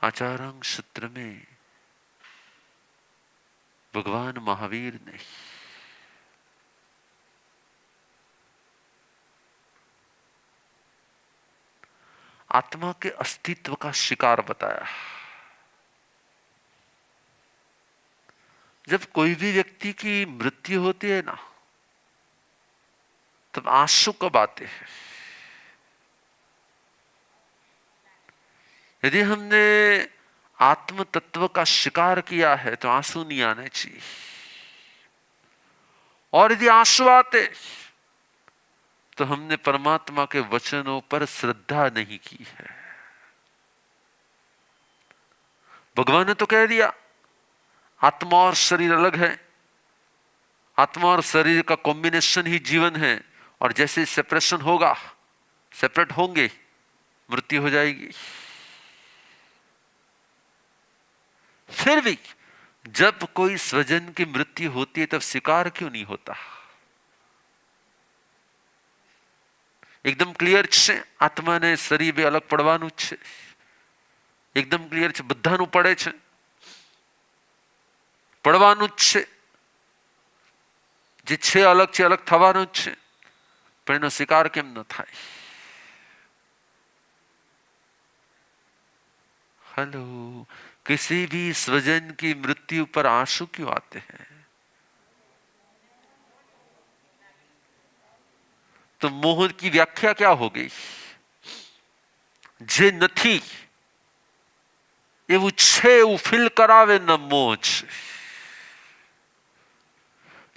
आचार्यांग सूत्र में भगवान महावीर ने आत्मा के अस्तित्व का शिकार बताया। जब कोई भी व्यक्ति की मृत्यु होती है ना, तब आंसू कब आते हैं? यदि हमने आत्म तत्व का शिकार किया है तो आंसू नहीं आने चाहिए, और यदि आंसू आते तो हमने परमात्मा के वचनों पर श्रद्धा नहीं की है। भगवान ने तो कह दिया आत्मा और शरीर अलग है, आत्मा और शरीर का कॉम्बिनेशन ही जीवन है, और जैसे सेपरेशन होगा, सेपरेट होंगे, मृत्यु हो जाएगी। फिर भी जब कोई स्वजन की मृत्यु होती है तब स्वीकार क्यों नहीं होता? એકદમ ક્લિયર છે આત્માને શરીર બે અલગ પડવાનું જ છે, એકદમ ક્લિયર છે, બધાનું પડે છે, પડવાનું જ છે, જે છે અલગ છે, અલગ થવાનું જ છે, પણ એનો સ્વીકાર કેમ ન થાય? हेलो, किसी भी स्वजन की मृत्यु पर आंसू क्यों आते हैं? तो मोह की व्याख्या क्या हो गई? जे નથી એવું છે એવું ફીલ કરાવે ન મોહ છે.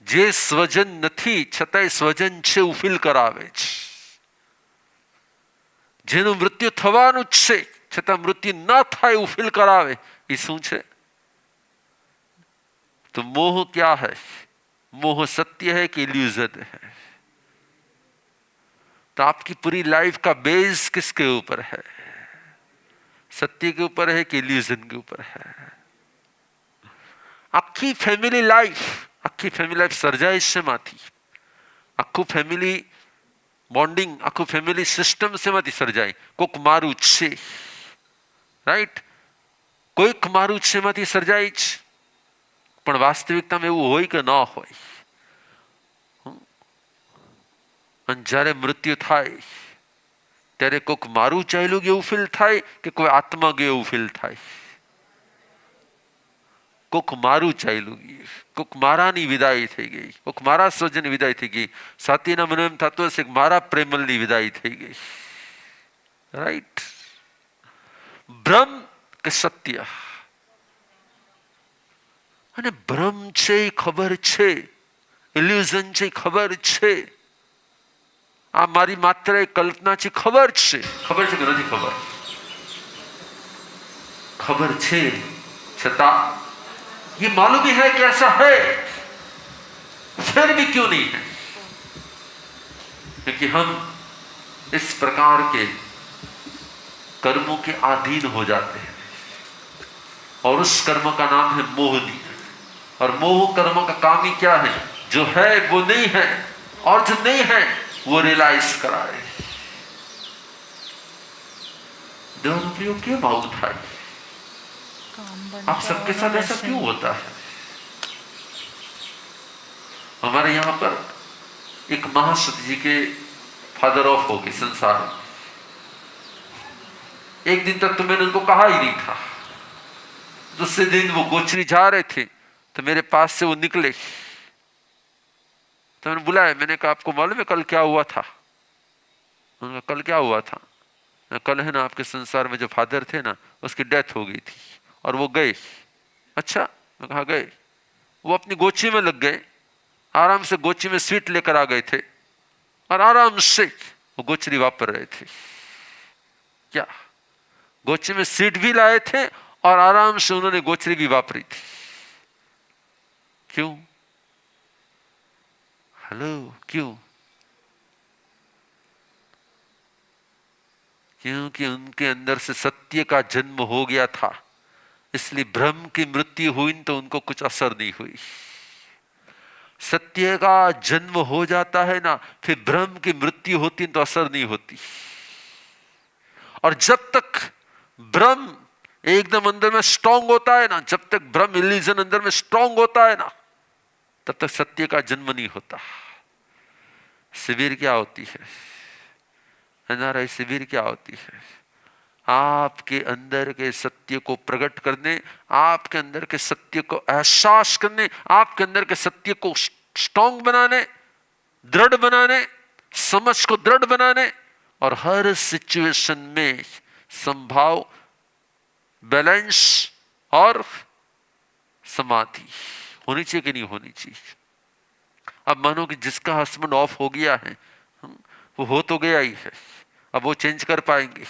જે સ્વજન નથી છતાંય સ્વજન છે એવું ફીલ કરાવે છે. જેનું મૃત્યુ થવાનું જ છે છતાં મૃત્યુ ન થાય એવું ફીલ કરાવે, એ શું છે? तो मोह क्या है? मोह सत्य है कि इल्यूजन है? तो आपकी पूरी लाइफ का बेस किसके ऊपर है? सत्य के ऊपर है कि इल्यूजन के ऊपर है? आखी फैमिली लाइफ सर्जाई શેમાંથી? આખું ફેમિલી બોન્ડિંગ, આખું ફેમિલી સિસ્ટમ શેમાંથી સર્જાય? કોક મારું છે, રાઈટ? કોઈક મારું છે માંથી સર્જાય છે, પણ વાસ્તવિકતામાં એવું હોય કે ન હોય? અને જ્યારે મૃત્યુ થાય ત્યારે કોઈક મારું ચાલ્યું ગયું એવું ફીલ થાય કે કોઈ આત્મા ગયો એવું ફીલ થાય? કોક મારું ચાલ્યું ગયું, કોક મારાની વિદાય થઈ ગઈ, કોક મારા સ્વજનની વિદાય થઈ ગઈ. સાતીના મને એમ થતું હશે કે મારા પ્રેમલની વિદાય થઈ ગઈ, રાઈટ? ભ્રમ કે સત્ય? અને ભ્રમ છે એ ખબર છે, ઇલ્યુઝન છે એ ખબર છે, આ મારી માત્ર એક કલ્પના છે ખબર છે. ખબર છે કે નથી ખબર? खबर छे छता ये मालूम ही है कि ऐसा है, फिर भी क्यों नहीं है? क्योंकि हम इस प्रकार के कर्मों के अधीन हो जाते हैं, और उस कर्म का नाम है मोहनी. और मोह कर्म का काम ही क्या है? जो है वो नहीं है, और जो नहीं है वो रियलाइज कराए. दोनों प्रयोग क्यों भाव था? आप सबके साथ ऐसा क्यों होता है? हमारे यहां पर एक महासती जी के फादर ऑफ हो गए संसार में. एक दिन तक तो मैंने उनको कहा ही नहीं था. दूसरे दिन वो गोचरी जा रहे थे तो मेरे पास से वो निकले, तो मैंने बुलाया. मैंने कहा आपको मालूम है कल क्या हुआ था? उन्होंने कहा कल क्या हुआ था? कल है ना आपके संसार में जो फादर थे ना उसकी डेथ हो गई थी और वो गए. अच्छा, मैं कहा गए? वो अपनी गोची में लग गए, आराम से गोची में स्वीट लेकर आ गए थे और आराम से वो गोचरी वापर रहे थे. क्या गोची में स्वीट भी लाए थे और आराम से उन्होंने गोचरी भी वापरी थी? क्यों? हेलो, क्यों? क्योंकि उनके अंदर से सत्य का जन्म हो गया था, इसलिए भ्रम की मृत्यु हुई तो उनको कुछ असर नहीं हुई. सत्य का जन्म हो जाता है ना, फिर भ्रम की मृत्यु होती तो असर नहीं होती. और जब तक भ्रम एकदम अंदर में स्ट्रांग होता है ना, जब तक भ्रम इल्यूजन अंदर में स्ट्रांग होता है ना, तब तक सत्य का जन्म नहीं होता। शिविर क्या होती है एनआरआई शिविर क्या होती है? आपके अंदर के सत्य को प्रकट करने, आपके अंदर के सत्य को एहसास करने, आपके अंदर के सत्य को स्ट्रांग बनाने, दृढ़ बनाने, समझ को दृढ़ बनाने, और हर सिचुएशन में संभाव, बैलेंस और समाधि होनी चाहिए कि नहीं होनी चाहिए? अब मानो कि जिसका हस्बैंड ऑफ हो गया है, वो हो तो गया ही है, अब वो चेंज कर पाएंगे?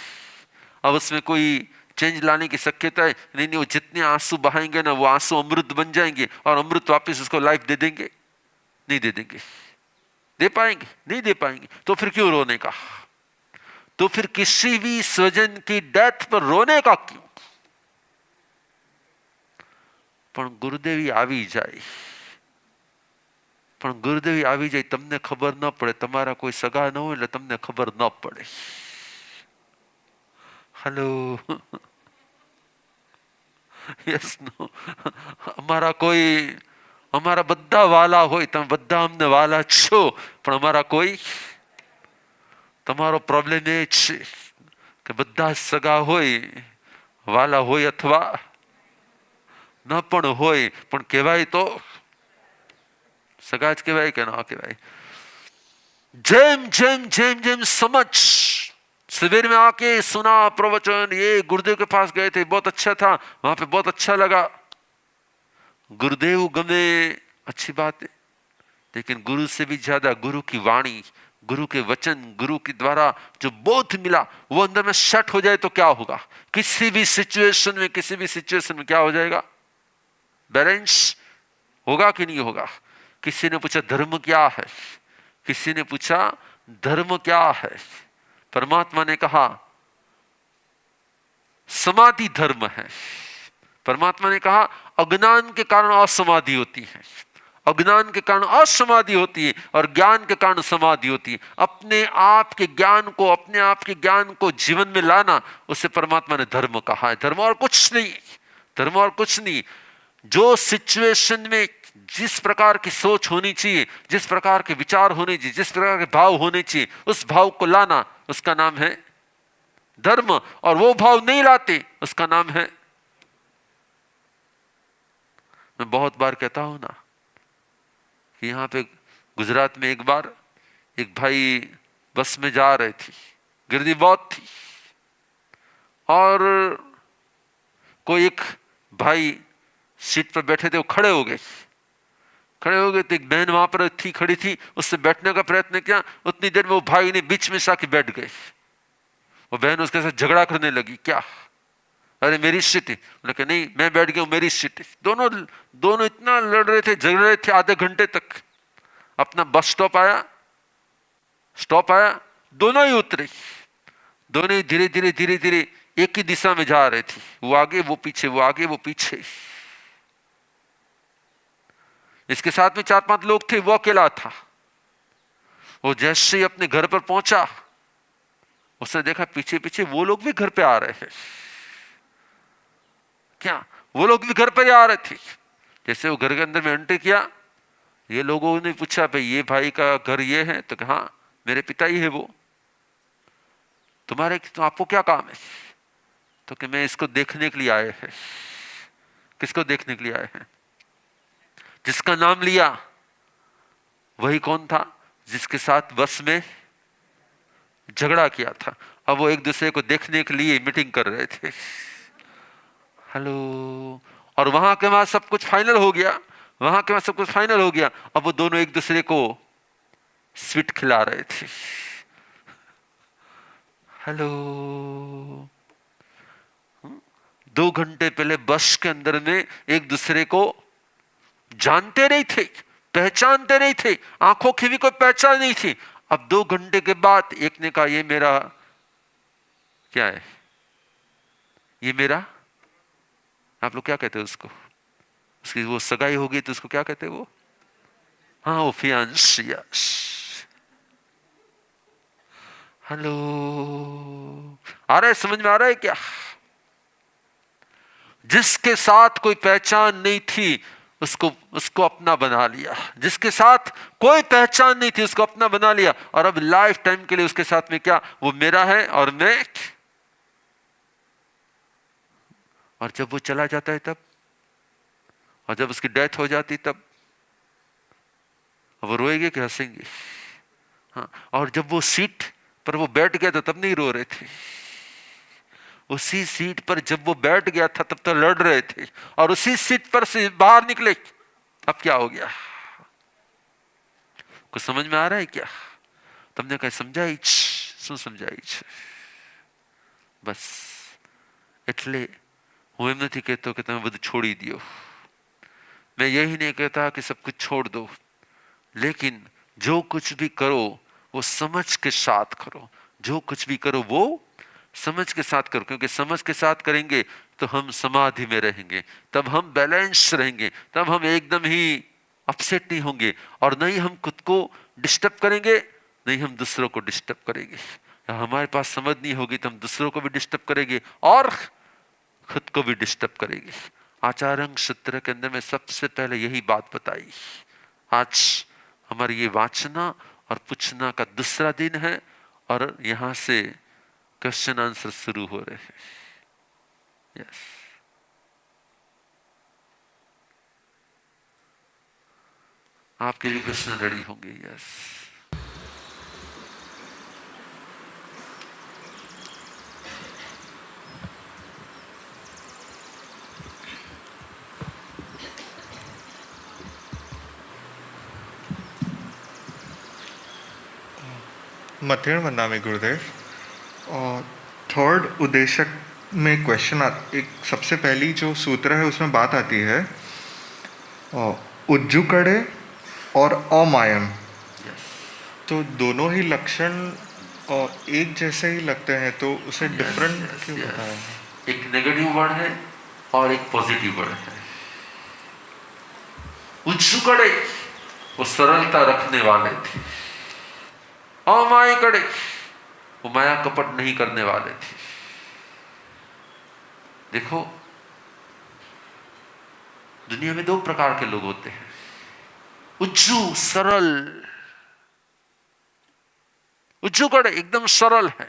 अब उसमें कोई चेंज लाने की शक्यता है? नहीं नहीं, वो जितने आंसू बहाएंगे ना, वो आंसू अमृत बन जाएंगे और अमृत वापस उसको लाइफ दे देंगे? नहीं दे देंगे। दे पाएंगे? नहीं दे पाएंगे। तो फिर क्यों रोने का? तो फिर किसी भी स्वजन की डेथ पर रोने का क्यों? पण गुरुदेवी આવી જાય, પણ ગુરુદેવી આવી જાય તમને ખબર ન પડે, તમારા કોઈ સગા ન હોય એટલે તમને ખબર ન પડે. હેલો, યસ નો, અમારા બધા વાલા હોય, તમે બધા અમને વાલા છો, પણ અમારા કોઈ, તમારો પ્રોબ્લેમ એ છે કે બધા સગા હોય, વાલા હોય અથવા ન પણ હોય, પણ કહેવાય તો સગા જ કહેવાય કે ના કહેવાય? જેમ જેમ જેમ જેम समझ, शिविर में आके सुना प्रवचन, ये गुरुदेव के पास गए थे, बहुत अच्छा था, वहां पे बहुत अच्छा लगा, गुरुदेव गमे, अच्छी बात है, लेकिन गुरु से भी ज्यादा गुरु की वाणी, गुरु के वचन, गुरु के द्वारा जो बोध मिला वो अंदर में सेट हो जाए तो क्या होगा? किसी भी सिचुएशन में क्या हो जाएगा? बैलेंस होगा कि नहीं होगा? किसी ने पूछा धर्म क्या है, किसी ने पूछा धर्म क्या है, परमात्मा ने कहा समाधि धर्म है। परमात्मा ने कहा अज्ञान के कारण असमाधि होती है, अज्ञान के कारण असमाधि होती है और ज्ञान के कारण समाधि होती है। अपने आप के ज्ञान को, अपने आप के ज्ञान को जीवन में लाना, उसे परमात्मा ने धर्म कहा है। धर्म और कुछ नहीं, धर्म और कुछ नहीं। जो सिचुएशन में जिस प्रकार की सोच होनी चाहिए, जिस प्रकार के विचार होने चाहिए, जिस प्रकार के भाव होने चाहिए, उस भाव को लाना, उसका नाम है धर्म। और वो भाव नहीं लाते, उसका नाम है, मैं बहुत बार कहता हूं ना कि यहां पे गुजरात में एक बार एक भाई बस में जा रहे थे, गिरदी बहुत थी, और कोई एक भाई सीट पर बैठे थे, वो खड़े हो गए तो एक बहन वहां पर थी, खड़ी थी, उससे बैठने का प्रयत्न किया, उतनी देर में वो भाई ने बीच में से आके बैठ गए। वो बहन उसके साथ झगड़ा करने लगी, क्या, अरे मेरी सीट है, उन्होंने कहा नहीं मैं बैठ गया हूं, मेरी सीट है। दोनों इतना लड़ रहे थे, झगड़ रहे थे आधे घंटे तक। अपना बस स्टॉप आया, दोनों ही उतरे, दोनों ही धीरे धीरे एक ही दिशा में जा रहे थे, वो आगे वो पीछे, वो आगे वो पीछे। इसके साथ में 4-5 लोग थे, वो अकेला था। वो जैसे ही अपने घर पर पहुंचा, उसने देखा पीछे पीछे वो लोग भी घर पे आ रहे हैं। क्या वो लोग भी घर पर ही आ रहे थे? जैसे वो घर के अंदर में एंट्री किया, ये लोगों ने पूछा भाई ये भाई का घर ये है? तो कहा हाँ मेरे पिता ही है वो। तो आपको क्या काम है? तो कि मैं इसको देखने के लिए आए हैं। किसको देखने के लिए आए हैं? जिसका नाम लिया वही कौन था? जिसके साथ बस में झगड़ा किया था। अब वो एक दूसरे को देखने के लिए मीटिंग कर रहे थे। हेलो। और वहां के वहां सब कुछ फाइनल हो गया, अब वो दोनों एक दूसरे को स्वीट खिला रहे थे। हेलो। 2 घंटे पहले बस के अंदर में एक दूसरे को जानते नहीं थे, पहचानते नहीं थे, आंखों की भी कोई पहचान नहीं थी। अब 2 घंटे के बाद एक ने कहा ये मेरा क्या है, ये मेरा, आप लोग क्या कहते हो उसको? उसकी वो सगाई होगी तो उसको क्या कहते हैं वो? हाँ वो फियांसी। हेलो, आ रहा है, समझ में आ रहा है क्या? जिसके साथ कोई पहचान नहीं थी उसको उसको अपना बना लिया, जिसके साथ कोई पहचान नहीं थी उसको अपना बना लिया, और अब लाइफ टाइम के लिए उसके साथ में क्या, वो मेरा है और मैं। और जब वो चला जाता है तब, और जब उसकी डेथ हो जाती तब, वो रोएंगे कि हंसेंगे? हाँ, और जब वो सीट पर वो बैठ गया था तब नहीं रो रहे थे, उसी सीट पर जब वो बैठ गया था तब तो लड़ रहे थे, और उसी सीट पर से बाहर निकले, अब क्या हो गया? कुछ समझ में आ रहा है क्या? तुमने कहा समझाई શું સમજાય છે? બસ એટલે હું એમ નથી કહેતો કે તમે બધું છોડી દો, मैं यही नहीं कहता कि सब कुछ छोड़ दो, लेकिन जो कुछ भी करो वो समझ के साथ करो, जो कुछ भी करो वो समझ के साथ करो, क्योंकि समझ के साथ करेंगे तो हम समाधि में रहेंगे, तब हम बैलेंस रहेंगे, तब हम एकदम ही अपसेट नहीं होंगे, और नहीं हम खुद को डिस्टर्ब करेंगे, नहीं हम दूसरों को डिस्टर्ब करेंगे। हमारे पास समझ नहीं होगी तो हम दूसरों को भी डिस्टर्ब करेंगे और खुद को भी डिस्टर्ब करेंगे। आचार्य सूत्र के अंदर में सबसे पहले यही बात बताई। आज हमारी ये वाचना और पूछना का दूसरा दिन है, और यहां से क्वेश्चन आंसर शुरू हो रहे हैं। यस, आपके लिए प्रश्न रेडी होंगे? यस, मथेण वंदामी गुरुदेव। और थर्ड उद्देशक में क्वेश्चन एक सबसे पहली जो सूत्र है उसमें बात आती है उज्जुकड़े और अमायम, तो दोनों ही लक्षण एक जैसे ही लगते हैं, तो उसे डिफरेंट क्यों बताया? एक नेगेटिव वर्ड है और एक पॉजिटिव वर्ड है। उज्जुकड़े वो सरलता रखने वाले थे, अमायिकड़े वो माया कपट नहीं करने वाले थे। देखो, दुनिया में दो प्रकार के लोग होते हैं, उज्जू सरल, उज्जुकड़े एकदम सरल है,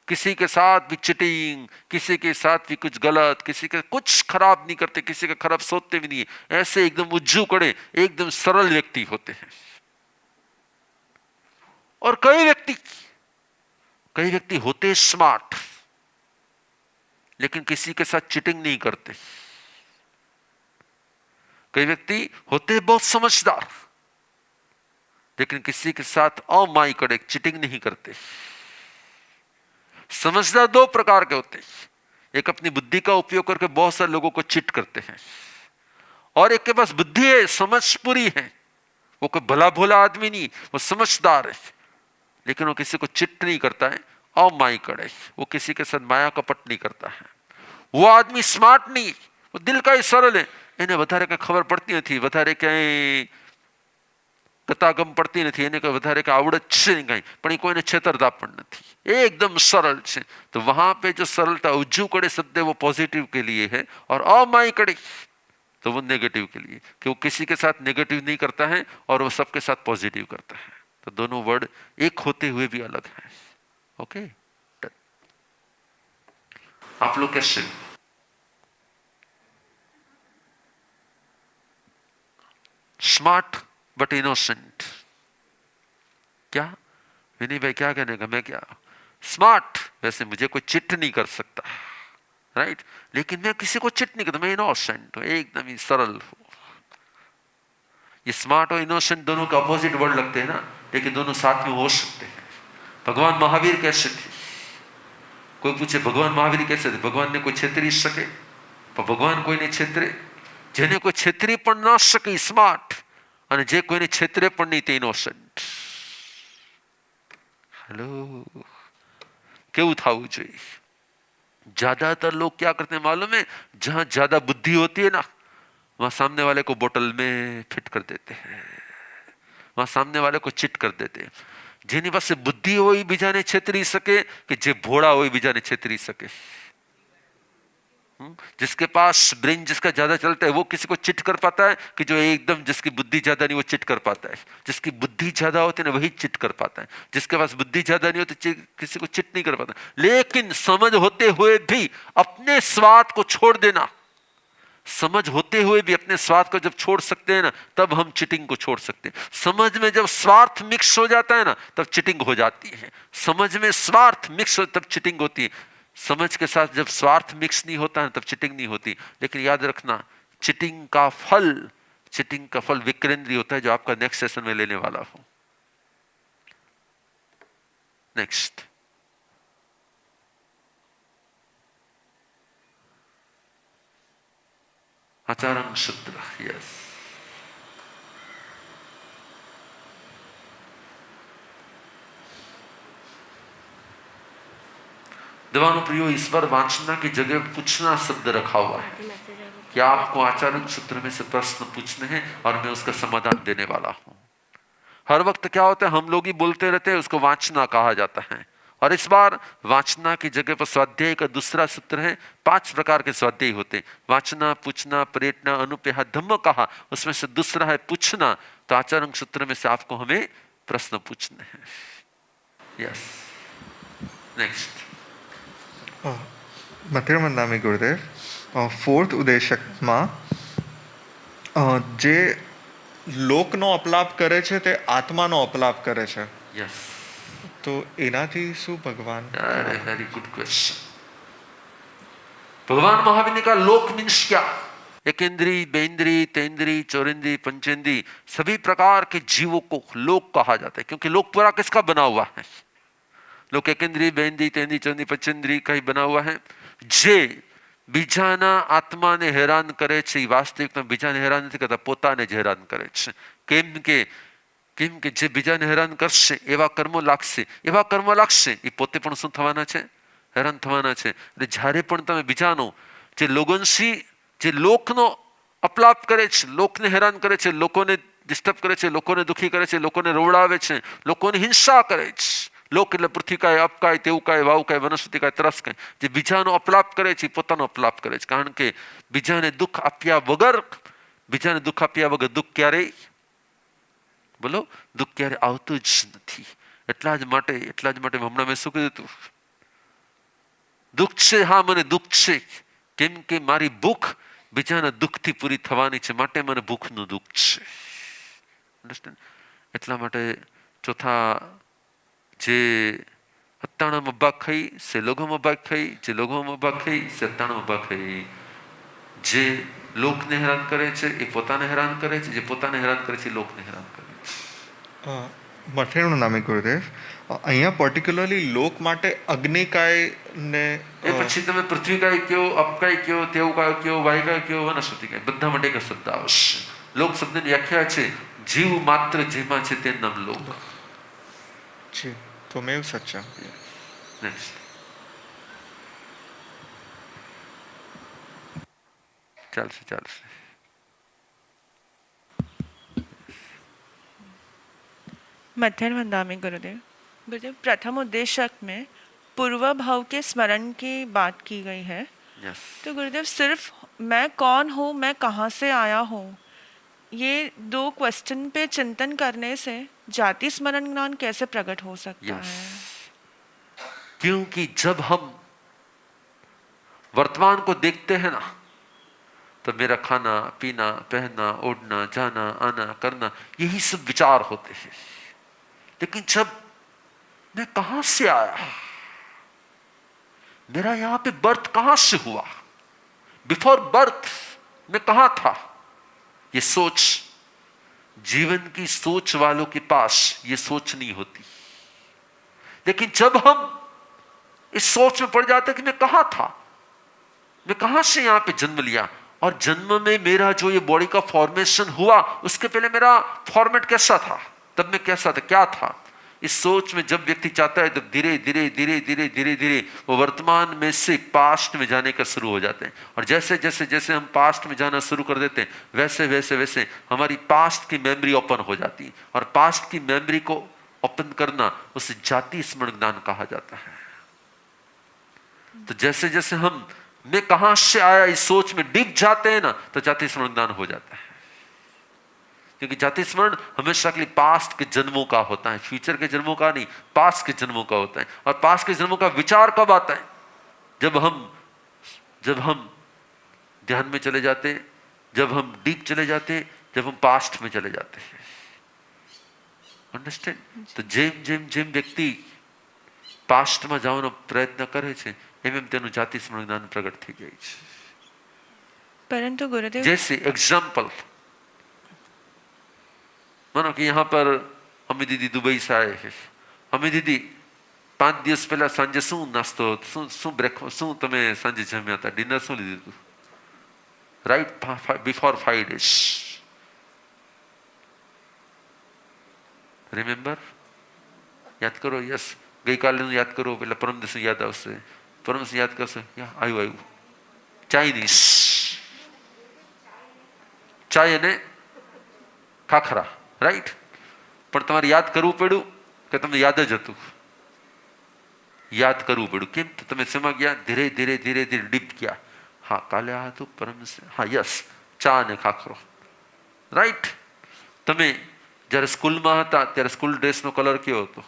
किसी के साथ भी चिटिंग, किसी के साथ भी कुछ गलत, किसी के कुछ खराब नहीं करते, किसी का खराब सोचते भी नहीं, ऐसे एकदम उज्जुकड़े एकदम सरल व्यक्ति होते हैं। और कई व्यक्ति होते स्मार्ट, लेकिन किसी के साथ चिटिंग नहीं करते। कई व्यक्ति होते बहुत समझदार, लेकिन किसी के साथ अमायिकड़े चिटिंग नहीं करते। समझदार दो प्रकार के होते हैं, एक अपनी बुद्धि का उपयोग करके बहुत सारे लोगों को चिट करते हैं, और एक के पास बुद्धि है, समझ पूरी है, वो कोई भला भोला आदमी नहीं, वो समझदार है, लेकिन वो किसी को चिट नहीं करता है, अमायिकड़ है, वो किसी के साथ माया कपट नहीं करता है। वो आदमी स्मार्ट नहीं, वो दिल का ही सरल है, એને વધારે કઈ ખબર પડતી નથી, વધારે કઈ કતાગમ પડતી નથી, એને કઈ વધારે કઈ આવડત છે નહીં કઈ, પણ એ કોઈને છેતરતા પણ નથી, एकदम सरल છે। तो वहां पे जो सरलता, उज्जुकड़े शब्द है वो पॉजिटिव के लिए है, और अमायिकड़े तो वो नेगेटिव के लिए, कि वो किसी के साथ नेगेटिव नहीं करता है और वो सबके साथ पॉजिटिव करता है। तो दोनों वर्ड एक होते हुए भी अलग है। ओके, आप लोग कैसे? Smart but innocent. क्या विनय भाई क्या कहने का? मैं क्या स्मार्ट, वैसे मुझे कोई चिट नहीं कर सकता, राइट, लेकिन मैं किसी को चिट नहीं करता, मैं इनोसेंट हूं, एकदम ही सरल हूं। ये स्मार्ट और इनोसेंट दोनों के अपोजिट वर्ड लगते हैं ना, लेकिन दोनों साथ में हो सकते हैं। भगवान महावीर कैसे थे? कोई पूछे भगवान महावीर कैसे थे? भगवान ने कोई छेतरी सके, पर भगवान कोई नहीं छेतरे। જેને કોઈ છેતરી પણ ના શકે સ્માર્ટ, અને જે કોઈને છેતરે પણ નહીં તે ઇનોસન્ટ। हेलो, કેવું થવું જોઈએ? ज्यादातर लोग क्या करते हैं मालूम है? जहां ज्यादा बुद्धि होती है ना, वहां सामने वाले को बोतल में फिट कर देते हैं, वहां सामने वाले को चिट कर देते हैं। જેની પાસે બુદ્ધિ હોય બીજાને છેતરી શકે, કે જે ભોળા હોય બીજાને છેતરી શકે? जिसके पास ब्रेन जिसका ज्यादा चलता है वो किसी को चिट कर पाता है कि जो एकदम जिसकी बुद्धि ज्यादा नहीं वो चिट कर पाता है। जिसकी बुद्धि ज्यादा होती है ना वही चिट कर पाता है, जिसके पास बुद्धि ज्यादा नहीं होती किसी को चिट नहीं कर पाता। लेकिन समझ होते हुए भी अपने स्वार्थ को छोड़ देना, समझ होते हुए भी अपने स्वार्थ को जब छोड़ सकते हैं ना तब हम चिटिंग को छोड़ सकते हैं। समझ में जब स्वार्थ मिक्स हो जाता है ना तब चिटिंग हो जाती है। समझ में स्वार्थ मिक्स हो तब चिटिंग होती है। समझ के साथ जब स्वार्थ मिक्स नहीं होता है तब चिटिंग नहीं होती। लेकिन याद रखना चिटिंग का फल विक्रेंद्री होता है, जो आपका नेक्स्ट सेशन में लेने वाला हूं। नेक्स्ट आचारं सूत्र। यस, देवानुप्रियो, इस बार वांछना की जगह पूछना शब्द रखा हुआ है। क्या आपको आचारण सूत्र में से प्रश्न पूछने हैं और मैं उसका समाधान देने वाला हूं। हर वक्त क्या होता है हम लोग ही बोलते रहते हैं, उसको वांछना कहा जाता है। और इस बार वांछना की जगह पर स्वाध्याय का दूसरा सूत्र है। 5 प्रकार के स्वाध्याय होते हैं, वांछना, पूछना, प्रेरणा, अनुपेहा, धम्म कहा। उसमें से दूसरा है पूछना। तो आचरण सूत्र में से आपको हमें प्रश्न पूछने हैं। यस, नेक्स्ट મથેર મંદામી ગુરુદેવ, ફોર્થ ઉદ્દેશકમાં જે લોકનો અપલાપ કરે છે તે આત્માનો અપલાપ કરે છે, यस, તો એનાથી શું ભગવાન? Very good question. भगवान महावीर ने कहा लोक मीन्स क्या? एक इंद्री, बेंद्री, तेंद्री, चौरिंद्री, पंचेंद्री, सभी प्रकार के जीवों को लोक कहा जाता है। क्योंकि लोक पूरा किसका बना हुआ है? लोक एक इंद्री, बेंद्री, तेंद्री, चौरिंद्री, पंचेंद्री का ही बना हुआ है। जे બીજાના આત્માને હેરાન કરે છે એ વાસ્તવિકમાં બીજાને હેરાન નથી કરતા, પોતાને જ હેરાન કરે છે। કેમ કે જે બીજાને હેરાન કરશે એવા કર્મો લાગશે એ પોતે પણ શું થવાના છે? હેરાન થવાના છે। એટલે જ્યારે પણ તમે બીજાનો જે લોગનસી જે લોકનો અપલાપ કરે છે, લોકને હેરાન કરે છે, લોકોને ડિસ્ટર્બ કરે છે, લોકોને દુઃખી કરે છે, લોકોને રોવડાવે છે, લોકોની હિંસા કરે છે। લોક એટલે પૃથ્વીકાય, અપકાય, તેવુકાય, વાવકાય, વનસ્પતિકાય, તરસકાય, જે બીજાનો અપલાપ કરે છે પોતાનો અપલાપ કરે છે। કારણ કે બીજાને દુઃખ આપ્યા વગર દુઃખ ક્યારેય બોલો દુઃખ ક્યારે આવતું જ નથી। એટલા જ માટે હમણાં મેં શું કીધું હતું? દુઃખ છે, હા મને દુઃખ છે, કેમ કે મારી ભૂખ બીજાના દુઃખથી પૂરી થવાની છે, માટે મને ભૂખનું દુઃખ છે। અન્ડરસ્ટેન્ડ? એટલા માટે ચોથા જે અત્તાણામાં ભાગ ખાઈ સે લોગોમાં ભાગ ખાઈ, જે લોગોમાં ભાગ ખાઈ સે અત્તાણામાં ભાગ ખાઈ। જે લોકને હેરાન કરે છે એ પોતાને હેરાન કરે છે, જે પોતાને હેરાન કરે છે એ લોકને હેરાન કરે છે। મથેરનું નામે ગુરુદેવ, અહીંયા પર્ટિક્યુલરલી લોક માટે અગ્નિકાયને એ પછી તમે પૃથ્વીકાય કયો, અપકાય કયો, તેવુકાય કયો, વાયકાય કયો, વનસ્પતિકાય, બધા માટે એક શબ્દ આવશે। લોક શબ્દની વ્યાખ્યા છે જીવ માત્ર જેમાં છે તે નામ લોક। જી, ત્વમેવ સત્યમ। नेक्स्ट ચાલશે। मध्यन वंदामी गुरुदेव। प्रथम उद्देशक में पूर्व भाव के स्मरण की बात की गई है। यस, तो गुरुदेव सिर्फ मैं कौन हूँ, मैं कहाँ से आया हूँ, ये 2 क्वेश्चन पे चिंतन करने से जाति स्मरण ज्ञान कैसे प्रकट हो सकता है? क्योंकि जब हम वर्तमान को देखते हैं ना तो मेरा खाना, पीना, पहनना, ओढ़ना, जाना, आना, करना, यही सब विचार होते हैं। लेकिन जब मैं कहां से आया, मेरा यहां पे बर्थ कहां से हुआ, बिफोर बर्थ मैं कहां था, ये सोच, जीवन की सोच वालों के पास ये सोच नहीं होती। लेकिन जब हम इस सोच में पड़ जाते कि मैं कहां था, मैं कहां से यहां पे जन्म लिया, और जन्म में मेरा जो ये बॉडी का फॉर्मेशन हुआ उसके पहले मेरा फॉर्मेट कैसा था, तब मैं कैसा था, क्या था। इस सोच में जब व्यक्ति चाहता है तो धीरे धीरे वो वर्तमान में से पास्ट में जाने का शुरू हो जाते हैं। और जैसे हम पास्ट में जाना शुरू कर देते हैं वैसे हमारी पास्ट की मेमोरी ओपन हो जाती है। और पास्ट की मेमोरी को ओपन करना उसे जाति स्मरण ज्ञान कहा जाता है। तो जैसे हम मैं कहां से आया इस सोच में डीप जाते हैं ना, तो जाति स्मरण ज्ञान हो जाता है। क्योंकि जाति स्मरण हमेशा के लिए पास्ट के जन्मों का होता है, फ्यूचर के जन्मों का नहीं, पास्ट के जन्मों का होता है। और पास्ट के जन्मों का विचार कब आता है? जब हम ध्यान में चले जाते, जब हम डीप चले जाते, जब हम पास्ट में चले जाते हैं। અંડરસ્ટેન્ડ? તો જેમ વ્યક્તિ પાસ્ટમાં જવાનો પ્રયત્ન કરે છે, એમ તેનું જાતિ સ્મરણ જ્ઞાન પ્રગટ થઈ જાય છે। परंतु गुरुदेव, जैसे एग्जाम्पल, मानो कि यहाँ पर अमी दीदी दुबई से आए हैं। अमी दीदी 5 દિવસ પહેલા સાંજે શું નાસ્તો, શું બ્રેકફાસ્ટ, શું તમે સાંજે જમ્યા હતા, ડિનર શું લીધું હતું? Right, before 5 days. રિમેમ્બર? યાદ કરો? યસ, ગઈકાલેનું યાદ કરો, પેલા પરમ દિવસનું યાદ આવશે, પરમ દિવસ યાદ કરશો, આવ્યું ચાઇનીઝ, ચાય અને ખાખરા, રાઈટ? પણ તમારે યાદ કરવું પડ્યું કે તમને યાદ જ હતું? યાદ કરવું પડ્યું. કેમ? તો તમે શેમાં ગયા? ધીરે ધીરે ધીરે ધીરે ડીપ ગયા. હા, કાલે આ હતું, પરમ દિવસે, હા યસ, ચા અને ખાખરો, રાઈટ? તમે જ્યારે સ્કૂલમાં હતા ત્યારે સ્કૂલ ડ્રેસનો કલર કેવો હતો?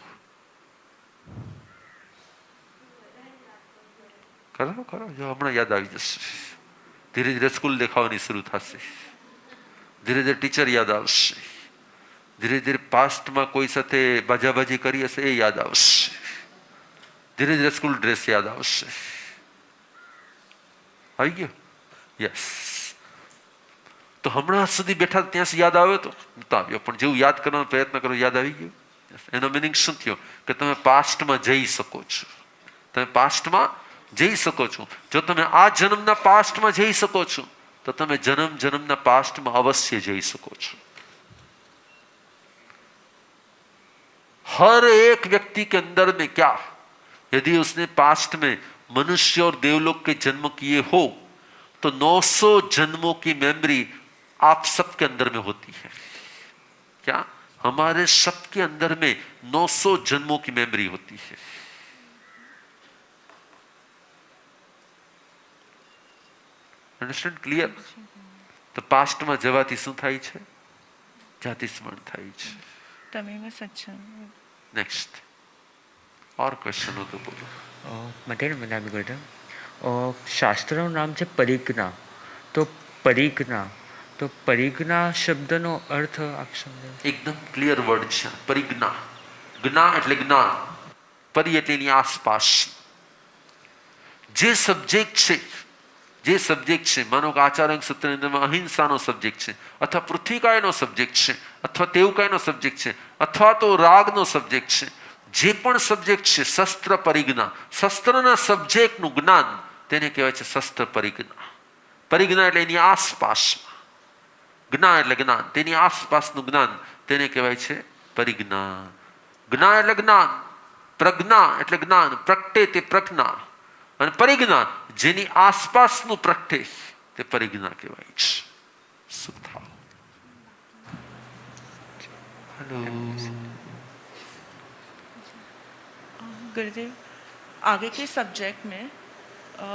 કરો કરો, જો હમણાં યાદ આવી જશે. ધીરે ધીરે સ્કૂલ દેખાવાની શરૂ થશે, ધીરે ધીરે ટીચર યાદ આવશે, ધીરે ધીરે પાસ્ટમાં કોઈ સાથે બાજાબાજી કરી હશે એ યાદ આવશે, ધીરે ધીરે સ્કૂલ ડ્રેસ યાદ આવશે. આવી ગયો? યસ. તો હમણાં સુધી બેઠા ત્યાં સુધી યાદ આવ્યો તો નતો આવ્યો, પણ જેવું યાદ કરવાનો પ્રયત્ન કરો યાદ આવી ગયો. એનો મિનિંગ શું થયો? કે તમે પાસ્ટમાં જઈ શકો છો. તમે પાસ્ટમાં જઈ શકો છો. જો તમે આ જન્મના પાસ્ટમાં જઈ શકો છો તો તમે જન્મના पास्ट में अवश्य जई सको છો. हर एक व्यक्ति के अंदर में क्या, यदि उसने पास्ट में मनुष्य और देवलोक के जन्म किए हो तो 900 जन्मों की मेमोरी आप सबके अंदर में होती है. क्या? हमारे सबके अंदर में 900 जन्मों की मेमोरी होती है. अंडरस्टैंड? क्लियर? तो पास्ट में जवाती શું થાય છે? જાતિ સ્મરણ થાય છે. तमेव सच्चम. नेक्स्ट और क्वेश्चन हो तो बोलो. માટે મને આપી ગયો શાસ્ત્રનું નામ છે પરિજ્ઞા. તો પરિજ્ઞા શબ્દનો અર્થ આપ સમજો. एकदम क्लियर वर्ड છે પરિજ્ઞા. જ્ઞા એટલે જ્ઞાન, પરી એટલે એની આસપાસ જે સબ્જેક્ટ છે, માનો કે આચાર્ય સૂત્રની અંદરમાં અહિંસાનો સબ્જેક્ટ છે, અથવા પૃથ્વીકાયનો સબ્જેક્ટ છે, અથવા તેવકાયનો સબ્જેક્ટ છે, અથવા તો રાગનો સબ્જેક્ટ છે, જે પણ સબ્જેક્ટ છે, શસ્ત્ર પરિજ્ઞા, શસ્ત્રના સબ્જેક્ટનું જ્ઞાન, તેને કહેવાય છે શસ્ત્ર પરિજ્ઞા. પરિજ્ઞા એટલે એની આસપાસમાં, જ્ઞા એટલે જ્ઞાન, તેની આસપાસનું જ્ઞાન, તેને કહેવાય છે પરિજ્ઞા. જ્ઞા એટલે જ્ઞાન, પ્રજ્ઞા એટલે જ્ઞાન, પ્રગટે તે પ્રજ્ઞા, અને પરિજ્ઞા જેની આસપાસનું પ્રગટે તે પરિજ્ઞા કહેવાય છે. શું થાવ? હેલો गुरुदेव, आगे के सब्जेक्ट में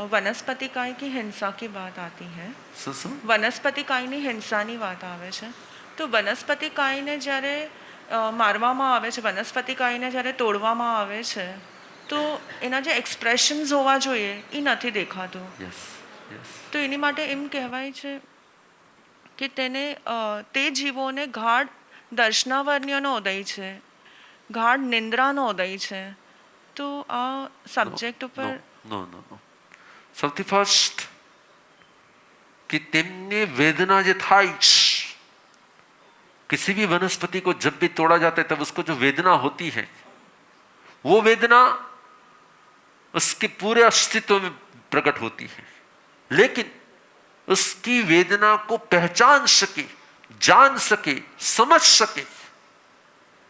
वनस्पति काय की हिंसा की बात आती है. શું વનસ્પતિ કાયની હિંસાની વાત આવે છે. તો વનસ્પતિ કાયને જ્યારે મારવામાં આવે છે, વનસ્પતિ કાયને જ્યારે તોડવામાં આવે છે, તો એના જે એક્સપ્રેશન્સ હોવા જોઈએ એ નથી દેખાતું. યસ યસ તો એની માટે એમ કહેવાય છે કે તેને તે જીવોને ગાઢ દર્શનાવર્ણ્યનો ઉદય છે, ગાઢ નિંદ્રાનો ઉદય છે. તો આ સબ્જેક્ટ ઉપર नो नो नो સૌથી ફર્સ્ટ कि तेमने वेदना जो थाई, किसी भी वनस्पति को जब भी तोड़ा जाता है तब उसको जो वेदना होती है, वो वेदना उसके पूरे अस्तित्व में प्रकट होती है. लेकिन उसकी वेदना को पहचान सके, जान सके, समझ सके,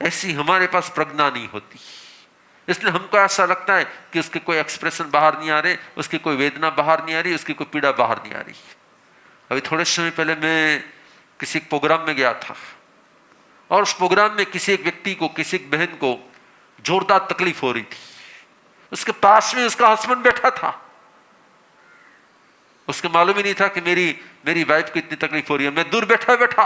ऐसी हमारे पास प्रज्ञा नहीं होती. इसलिए हमको ऐसा लगता है कि उसके कोई एक्सप्रेशन बाहर नहीं आ रहे, उसकी कोई वेदना बाहर नहीं आ रही, उसकी कोई पीड़ा बाहर नहीं आ रही. अभी थोड़े समय पहले मैं किसी प्रोग्राम में गया था और उस प्रोग्राम में किसी एक व्यक्ति को, किसी एक बहन को जोरदार तकलीफ हो रही थी. उसके पास में उसका हस्बैंड बैठा था. उसको मालूम ही नहीं था कि मेरी मेरी वाइफ को इतनी तकलीफ हो रही है। मैं दूर बैठा बैठा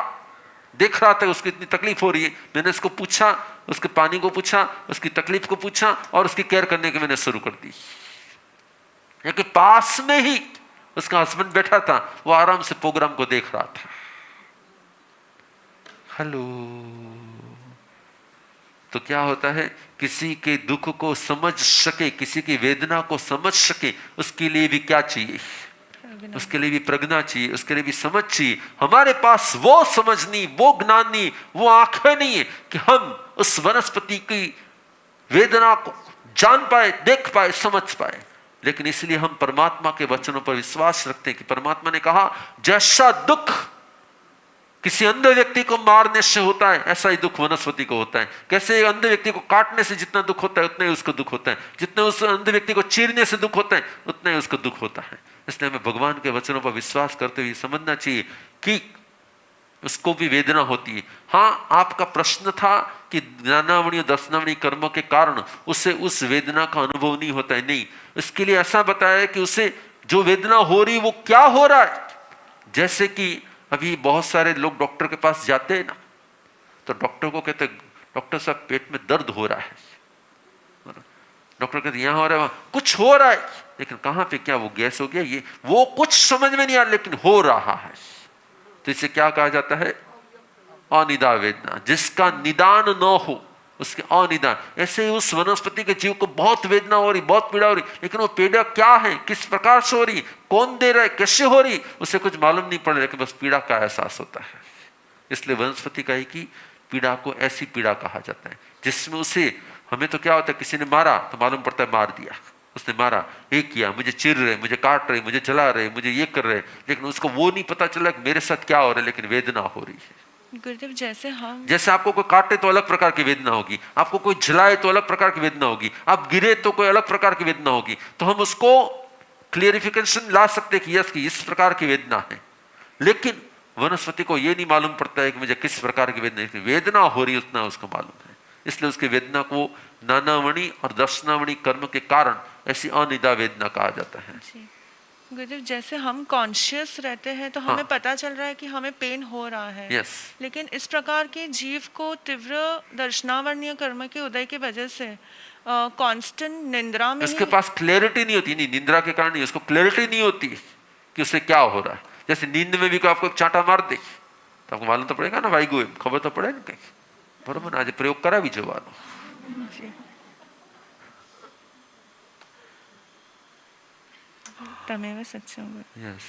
देख रहा था उसको इतनी तकलीफ हो रही है। मैंने उसको पूछा, उसके पानी को पूछा, उसकी तकलीफ को पूछा और उसकी केयर करने की मैंने शुरू कर दी। क्योंकि पास में ही उसका हस्बैंड बैठा था, वो आराम से प्रोग्राम को देख रहा था। हेलो। तो क्या होता है, किसी के दुख को समझ सके, किसी की वेदना को समझ सके, उसके लिए भी क्या चाहिए? उसके लिए भी प्रज्ञा चाहिए, उसके लिए भी समझ चाहिए। हमारे पास वो समझ नहीं, वो ज्ञान नहीं, वो आंखें नहीं है कि हम उस वनस्पति की वेदना को जान पाए, देख पाए, समझ पाए। लेकिन इसलिए हम परमात्मा के वचनों पर विश्वास रखते हैं कि परमात्मा ने कहा जैसा दुख किसी अंधे व्यक्ति को मारने से होता है, ऐसा ही दुख वनस्पति को होता है। कैसे अंधे व्यक्ति को काटने से जितना दुख होता है उतना ही उसको दुख होता है, जितना उस अंधे व्यक्ति को चीरने से दुख होता है उतना ही उसको दुख होता है। इसलिए हमें भगवान के वचनों पर विश्वास करते हुए समझना चाहिए कि उसको भी वेदना होती है। हाँ, आपका प्रश्न था कि ज्ञानावणी और दर्शनावणी कर्मों के कारण उसे उस वेदना का अनुभव नहीं होता है। नहीं, इसके लिए ऐसा बताया कि उसे जो वेदना हो रही वो क्या हो रहा है। जैसे कि अभी बहुत सारे लोग डॉक्टर के पास जाते हैं ना, तो डॉक्टर को कहते डॉक्टर साहब पेट में दर्द हो रहा है। डॉक्टर कहते यहाँ हो रहा है, वहां कुछ हो रहा है, लेकिन कहाँ पे, क्या वो गैस हो गया, ये वो कुछ समझ में नहीं आ रहा, लेकिन हो रहा है। तो इसे क्या कहा जाता है? अनिदा वेदना। जिसका निदान न हो उसके अनिदान। ऐसे ही उस वनस्पति के जीव को बहुत वेदना हो रही, बहुत पीड़ा हो रही, लेकिन वो पीड़ा क्या है, किस प्रकार से हो रही, कौन दे रहा है, कैसे हो रही, उसे कुछ मालूम नहीं पड़ रहा, लेकिन बस पीड़ा का एहसास होता है। इसलिए वनस्पति का ही की पीड़ा को ऐसी पीड़ा कहा जाता है जिसमें उसे, हमें तो क्या होता है, किसी ने मारा तो मालूम पड़ता है मार दिया, उसने मारा, ये किया, मुझे चिर रहे, मुझे काट रहे, मुझे जला रहे, मुझे ये कर रहे, लेकिन उसको वो नहीं पता चला कि मेरे साथ क्या हो रहा है, लेकिन वेदना हो रही है। गुरुदेव, जैसे आपको कोई काटे तो अलग प्रकार की वेदना होगी, आपको कोई जलाए तो अलग प्रकार की वेदना होगी, आप गिरे तो कोई अलग प्रकार की वेदना होगी। तो हम उसको क्लियरिफिकेशन ला सकते कि यस कि इस प्रकार की वेदना है, लेकिन वनस्पति को यह नहीं मालूम पड़ता है कि मुझे किस प्रकार की वेदना हो रही, उतना उसको मालूम है। इसलिए उसकी वेदना को नानावणी और दर्शनावणी कर्म के कारण ऐसी अनिदा वेदना कहा जाता है। गुरुदेव, जैसे हम कॉन्शियस रहते हैं तो हमें पता चल रहा है कि हमें पेन हो रहा है। yes. लेकिन इस प्रकार के जीव को तीव्र दर्शनावरणीय कर्म के उदय की वजह से कांस्टेंट निंद्रा में उसके पास क्लैरिटी नहीं होती। नहीं, निंद्रा के कारण नहीं, उसको क्लैरिटी नहीं होती कि उसे क्या हो रहा है। जैसे नींद में भी कोई आपको चांटा मार दे तो आपको मालूम तो पड़ेगा ना, भाई गोए खबर तो पड़ेगा कहीं, बरोबर। आज प्रयोग करा भी जवानो। तमेव सत्यम। यस।